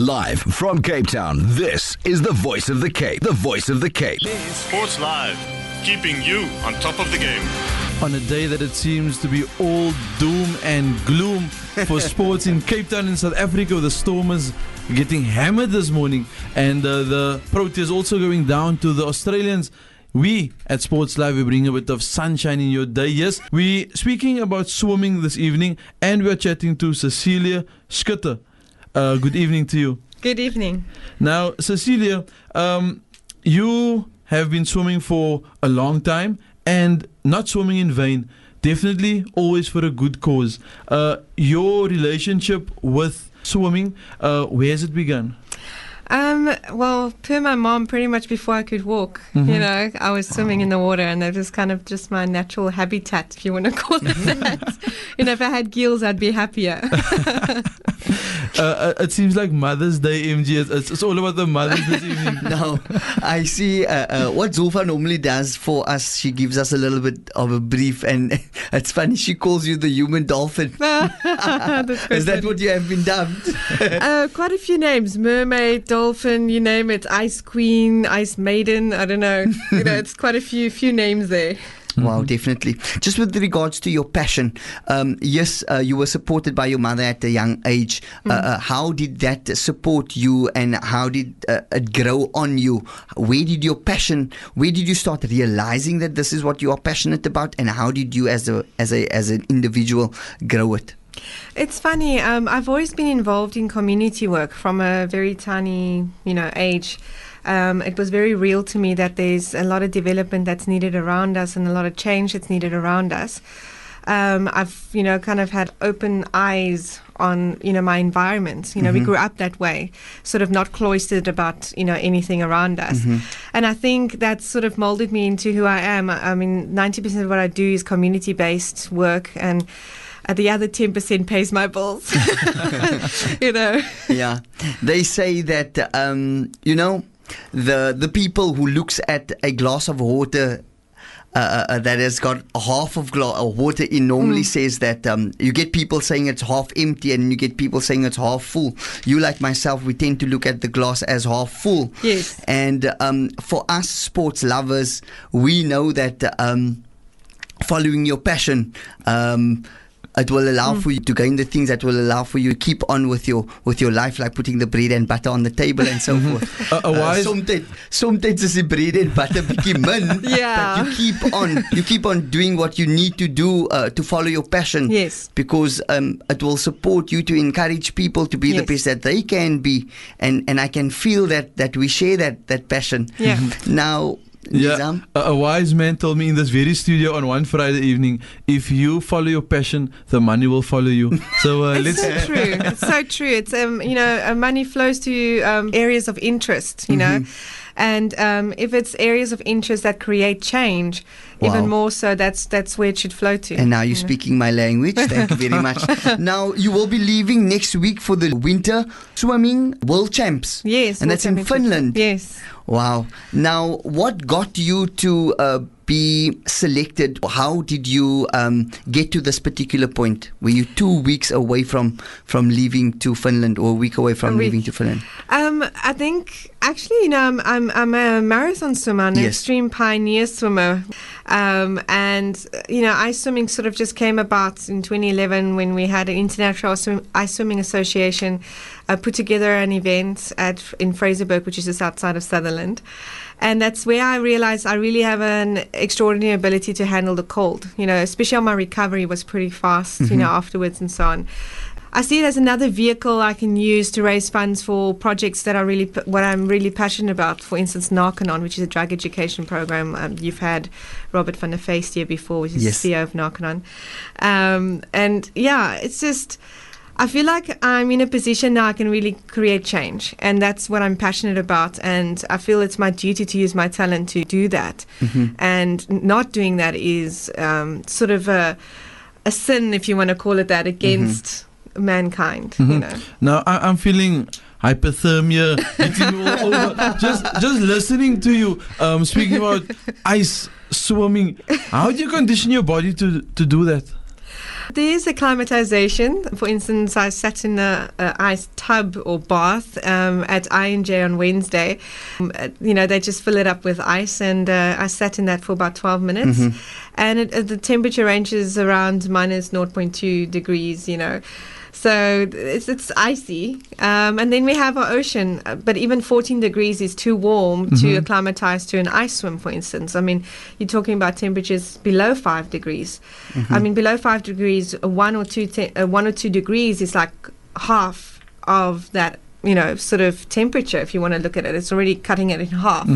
Live from Cape Town, this is the Voice of the Cape. The Voice of the Cape. Sports Live, keeping you on top of the game. On a day that it seems to be all doom and gloom for sports in Cape Town in South Africa, the Stormers getting hammered this morning, and the Proteas also going down to the Australians. We at Sports Live, we bring a bit of sunshine in your day. Yes, we speaking about swimming this evening, and we're chatting to Cecilia Schutte. Good evening to you. Good evening. Now, Cecilia, you have been swimming for a long time, and not swimming in vain. Definitely always for a good cause. Your relationship with swimming, where has it begun? Well, per my mom, pretty much before I could walk, you know, I was swimming in the water, and that was kind of just my natural habitat, if you want to call it that. You know, if I had gills, I'd be happier. It seems like Mother's Day, MG. It's all about the mothers this evening. Now, I see what Zulfa normally does for us. She gives us a little bit of a brief, and it's funny, she calls you the human dolphin. Is that what you have been dubbed? Quite a few names. Mermaid, dolphin, you name it. Ice Queen, Ice Maiden, I don't know. You know, it's quite a few names there. Wow, definitely. Just with regards to your passion, yes, you were supported by your mother at a young age. How did that support you, and how did it grow on you? Where did you start realizing that this is what you are passionate about, and how did you as an individual grow it? It's funny. I've always been involved in community work from a very tiny, age. It was very real to me that there's a lot of development that's needed around us and a lot of change that's needed around us. I've, kind of had open eyes on, my environment. We grew up that way, sort of not cloistered about, anything around us. And I think that sort of molded me into who I am. I mean, 90% of what I do is community-based work, and the other 10% pays my bills. Yeah. They say that, the people who looks at a glass of water that has got half of water in normally says that you get people saying it's half empty, and you get people saying it's half full. You, like myself, we tend to look at the glass as half full. Yes. And for us sports lovers, we know that following your passion, it will allow for you to gain the things that will allow for you to keep on with your life, like putting the bread and butter on the table and so forth. Sometimes is the bread and butter become min. Yeah. But you keep on doing what you need to do to follow your passion. Yes. Because it will support you to encourage people to be the best that they can be, and I can feel that we share that passion. Yeah. Now. Yeah, a wise man told me in this very studio on one Friday evening, if you follow your passion, the money will follow you. So it's so true. It's so true. It's money flows to areas of interest, and if it's areas of interest that create change, even more so, that's where it should flow to. And now you're speaking my language. Thank you very much. Now you will be leaving next week for the Winter Swimming World Champs. Yes, and that's in Finland. Yes. Wow. Now, what got you to be selected? How did you get to this particular point? Were you 2 weeks away from leaving to Finland, or a week away from leaving to Finland? I think actually, I'm a marathon swimmer, an extreme pioneer swimmer, and ice swimming sort of just came about in 2011 when we had an International Ice Swimming Association put together an event in Fraserburg, which is just outside of Sutherland. And that's where I realized I really have an extraordinary ability to handle the cold, especially on my recovery was pretty fast, afterwards and so on. I see it as another vehicle I can use to raise funds for projects that are really what I'm really passionate about. For instance, Narconon, which is a drug education program. You've had Robert van der Feest here before, which is the CEO of Narconon. And yeah, it's just, I feel like I'm in a position now I can really create change, and that's what I'm passionate about, and I feel it's my duty to use my talent to do that. And not doing that is sort of a sin, if you want to call it that, against mankind. Now I'm feeling hypothermia hitting me all over. Just listening to you speaking about ice swimming. How do you condition your body to do that? There's acclimatization. For instance, I sat in a ice tub or bath at I&J on Wednesday. They just fill it up with ice, and I sat in that for about 12 minutes. And the temperature ranges around minus 0.2 degrees, So it's icy. And then we have our ocean. But even 14 degrees is too warm to acclimatize to an ice swim, for instance. I mean, you're talking about temperatures below 5 degrees. I mean, below 5 degrees, 1 or 2 degrees is like half of that, sort of temperature, if you want to look at it. It's already cutting it in half.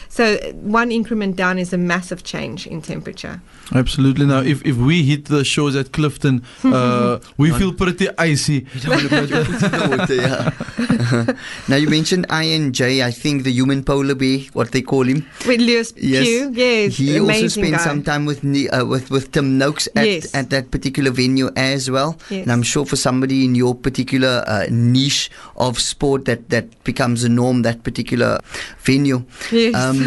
So one increment down is a massive change in temperature. Absolutely. Now, if we hit the shores at Clifton, we feel pretty icy. You don't want to put your foot in the water, yeah. Now, you mentioned I&J, I think the human polar bear, what they call him. With Lewis Pugh, yes. He also spent some time with Tim Noakes at that particular venue as well. Yes. And I'm sure for somebody in your particular niche of sport that becomes a norm, that particular venue. Yes.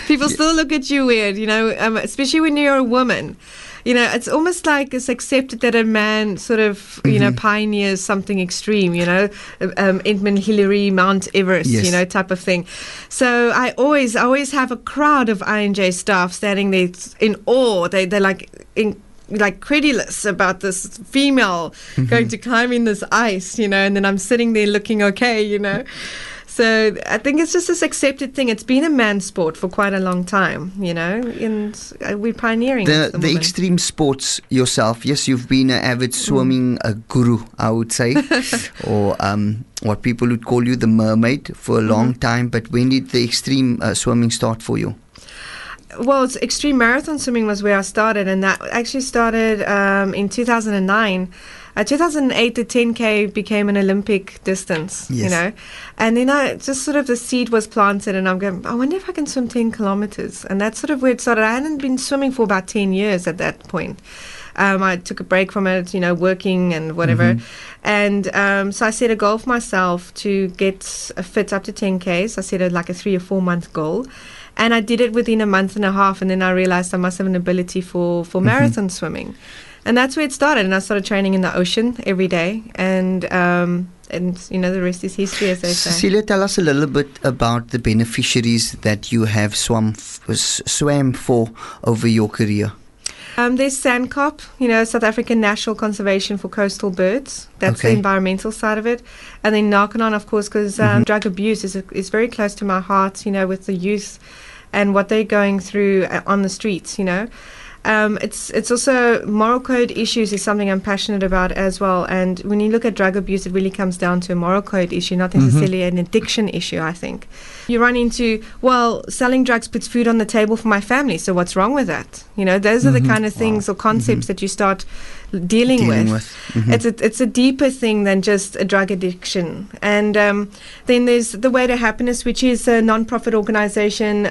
People still look at you weird, especially when you're a woman. It's almost like it's accepted that a man sort of, pioneers something extreme, Edmund Hillary, Mount Everest, type of thing. So I always have a crowd of I&J staff standing there in awe. They're like credulous about this female going to climb in this ice, and then I'm sitting there looking okay, So I think it's just this accepted thing. It's been a man's sport for quite a long time, and we're pioneering the extreme sports yourself. Yes, you've been an avid swimming guru, I would say, or what people would call you the mermaid for a long time. But when did the extreme swimming start for you? Well, extreme marathon swimming was where I started, and that actually started in 2009. 2008, the 10K became an Olympic distance, and then just sort of the seed was planted, and I'm going, I wonder if I can swim 10 kilometers. And that's sort of where it started. I hadn't been swimming for about 10 years at that point. I took a break from it, working and whatever. And so I set a goal for myself to get fit up to 10Ks. I set like a 3 or 4 month goal. And I did it within a month and a half, and then I realized I must have an ability for marathon swimming. And that's where it started. And I started training in the ocean every day. And the rest is history, as they say. Cecilia, tell us a little bit about the beneficiaries that you have swam for over your career. There's SANCCOP, South African National Conservation for Coastal Birds. That's the environmental side of it. And then Narconon, of course, because drug abuse is very close to my heart, with the youth and what they're going through on the streets, It's also moral code issues is something I'm passionate about as well. And when you look at drug abuse, it really comes down to a moral code issue, not necessarily an addiction issue, I think. You run into, selling drugs puts food on the table for my family, so what's wrong with that? Those are the kind of things or concepts that you start dealing with. It's a deeper thing than just a drug addiction. And then there's the Way to Happiness, which is a non-profit organization.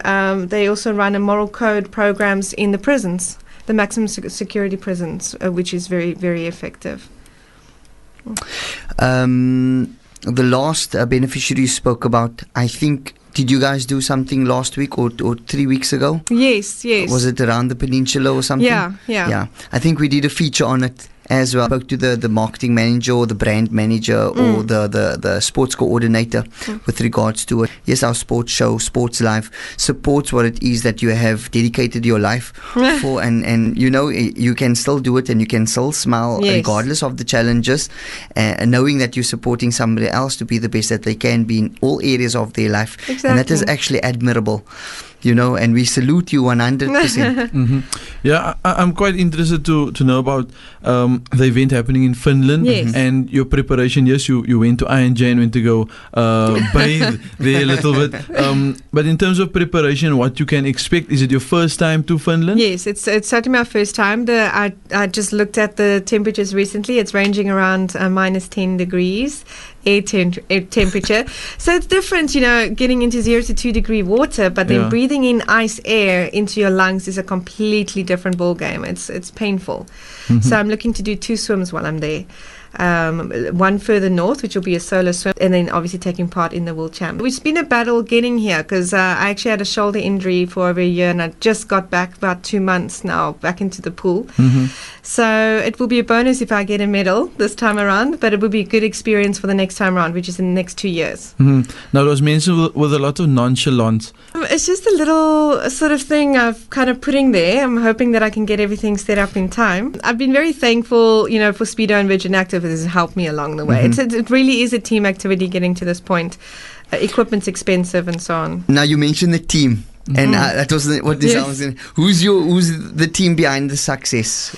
They also run a moral code programs in the prisons, the maximum security prisons, which is very, very effective. The last beneficiary you spoke about, I think, did you guys do something last week or 3 weeks ago? Yes. Was it around the peninsula or something? Yeah. I think we did a feature on it as well. I spoke to the marketing manager or the brand manager or the sports coordinator with regards to it. Yes, our sports show, Sports Live, supports what it is that you have dedicated your life for, and you can still do it and you can still smile regardless of the challenges, and knowing that you're supporting somebody else to be the best that they can be in all areas of their life. Exactly. And that is actually admirable. And we salute you 100%. Yeah, I'm quite interested to know about the event happening in Finland and your preparation. Yes, you went to I&J and went to go bathe there a little bit. But in terms of preparation, what you can expect, is it your first time to Finland? Yes, it's certainly my first time. I just looked at the temperatures recently. It's ranging around minus 10 degrees. Air temperature. So it's different, getting into 0 to 2 degree water, but then breathing in ice air into your lungs is a completely different ball game. It's painful. So I'm looking to do 2 swims while I'm there. one further north, which will be a solo swim, and then obviously taking part in the World Champ. It's been a battle getting here because I actually had a shoulder injury for over a year, and I just got back about 2 months now back into the pool. So it will be a bonus if I get a medal this time around, but it will be a good experience for the next time around, which is in the next 2 years. Now, it was mentioned with a lot of nonchalance. It's just a little sort of thing I've kind of putting there. I'm hoping that I can get everything set up in time. I've been very thankful, for Speedo and Virgin Active. It has helped me along the way. It really is a team activity getting to this point. Equipment's expensive and so on. Now, you mentioned the team. And that was what this was in. Who's the team behind the success?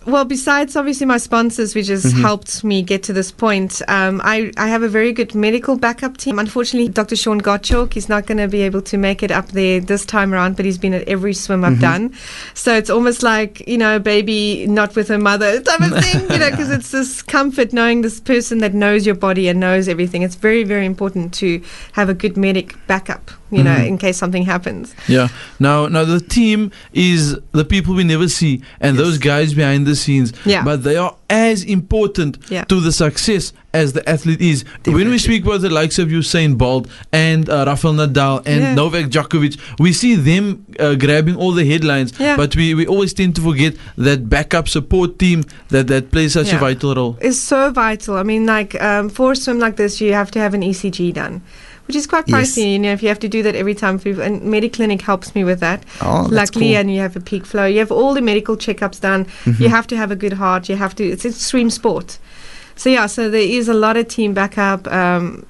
Well, besides obviously my sponsors, which has helped me get to this point, I have a very good medical backup team. Unfortunately, Dr. Sean Gottschalk is not going to be able to make it up there this time around, but he's been at every swim I've done. So it's almost like, a baby not with her mother type of thing, because it's this comfort knowing this person that knows your body and knows everything. It's very, very important to have a good medic backup, in case something happens. Yeah. Now the team is the people we never see, and those guys behind the scenes. Yeah. But they are as important to the success as the athlete is. Definitely. When we speak about the likes of Usain Bolt and Rafael Nadal and Novak Djokovic, we see them grabbing all the headlines, but we always tend to forget that backup support team that plays such a vital role. It's so vital. I mean, for a swim like this, you have to have an ECG done, which is quite pricey, if you have to do that every time. And Mediclinic helps me with that. Oh, that's Luckily, cool. and you have a peak flow. You have all the medical checkups done. You have to have a good heart. It's extreme sport. So there is a lot of team backup,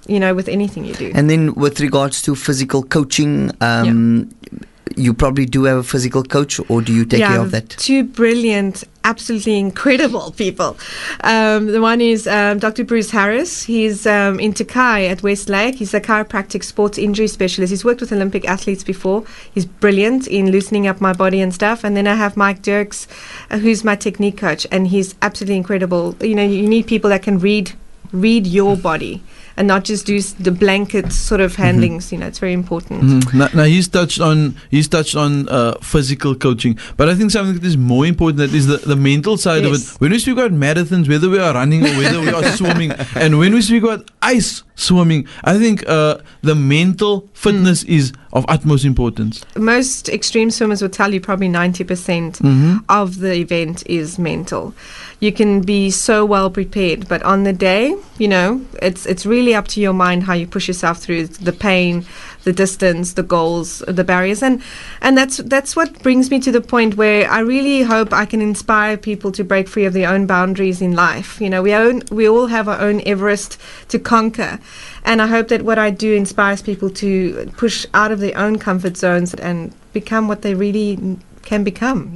with anything you do. And then with regards to physical coaching, you probably do have a physical coach, or do you take care of that? Two brilliant, absolutely incredible people. The one is Dr. Bruce Harris. He's in Takai at Westlake. He's a chiropractic sports injury specialist. He's worked with Olympic athletes before. He's brilliant in loosening up my body and stuff. And then I have Mike Dirks, who's my technique coach, and he's absolutely incredible. You need people that can read your body and not just do the blanket sort of handlings. It's very important. Now he's touched on physical coaching, but I think something that is more important, that is the mental side of it. When we speak about marathons, whether we are running or whether we are swimming, and when we speak about ice swimming, I think the mental fitness is of utmost importance. Most extreme swimmers will tell you probably 90% of the event is mental. You can be so well prepared, but on the day, it's really up to your mind how you push yourself through the pain, the distance, the goals, the barriers, and that's what brings me to the point where I really hope I can inspire people to break free of their own boundaries in life. We all have our own Everest to conquer, and I hope that what I do inspires people to push out of their own comfort zones and become what they really can become.